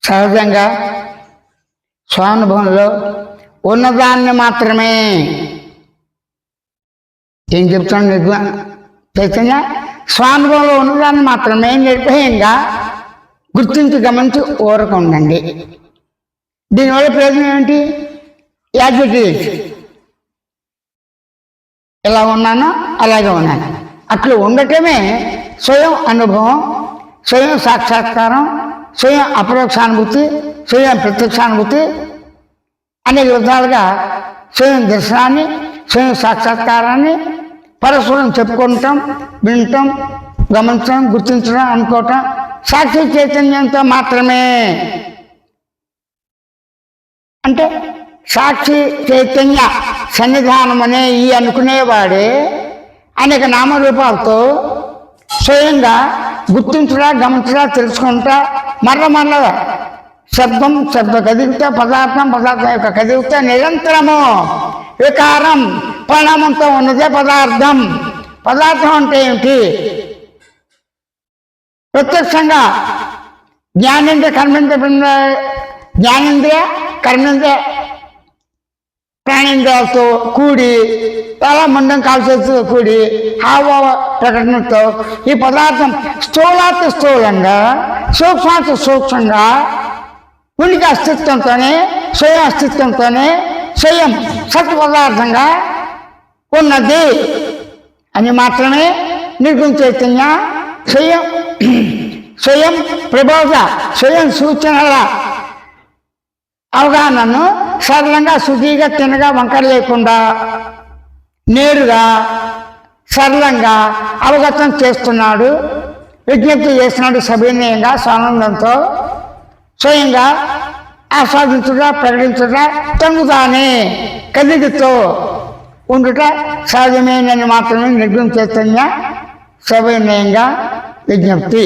సహజంగా స్వానుభవంలో ఉన్నదాన్ని మాత్రమే ఏం చెప్తాను చైతన్య స్వానుభవంలో ఉన్నదాన్ని మాత్రమే నిర్భయంగా గుర్తించి గమనించి ఊరక ఉండండి. దీనివల్ల ప్రయోజనం ఏమిటి? యాజ్ ఇట్ ఈజ్, ఎలా ఉన్నానో అలాగే ఉన్నాను అట్లా ఉండటమే స్వయం అనుభవం, స్వయం సాక్షాత్కారం, స్వయం అపరోక్షానుభూతి, స్వయం ప్రత్యక్షానుభూతి. అనేక విధాలుగా స్వయం దర్శనాన్ని, స్వయం సాక్షాత్కారాన్ని పరస్పరం చెప్పుకుంటాం, వినటం, గమనించడం, గుర్తించడం, అనుకోవటం సాక్షి చైతన్యంతో మాత్రమే. అంటే సాక్షి చైతన్య సన్నిధానం అనే ఈ అనుకునేవాడే అనేక నామరూపాలతో స్వయంగా గుర్తించడా, గమనించడా, తెలుసుకుంటా, మరల శబ్దం కదిలితే, పదార్థం యొక్క కదిలితే నిరంతరము వికారం పరిణామంతో ఉన్నదే పదార్థం. పదార్థం అంటే ఏమిటి? ప్రత్యక్షంగా జ్ఞానేంద్రియ కర్మేంద్రియ ప్రాణేంద్రియాలతో కూడి, చాలా మండం కాల్చేతో కూడి హావ ప్రకటనతో ఈ పదార్థం స్థూలాతి స్థూలంగా, సూక్ష్మాతి సూక్ష్మంగా ఉనికి అస్తిత్వంతోనే, స్వయం అస్తిత్వంతోనే, స్వయం సత్ పదార్థంగా ఉన్నది అని మాత్రమే నిర్గుణ చైతన్య స్వయం ప్రబోధ, స్వయం సూచనల అవగాహనను సరళంగా, శుద్ధిగా, తినగా, వంకర లేకుండా నేరుగా సరళంగా అవగతం చేస్తున్నాడు, విజ్ఞప్తి చేస్తున్నాడు. సవినయంగా, స్వానందంతో స్వయంగా ఆస్వాదించుట, ప్రకటించుట, తనుతానే కదిలితో ఉండుట సహజమేనని మాత్రమే నిర్గుణ చైతన్య సవినయంగా విజ్ఞప్తి.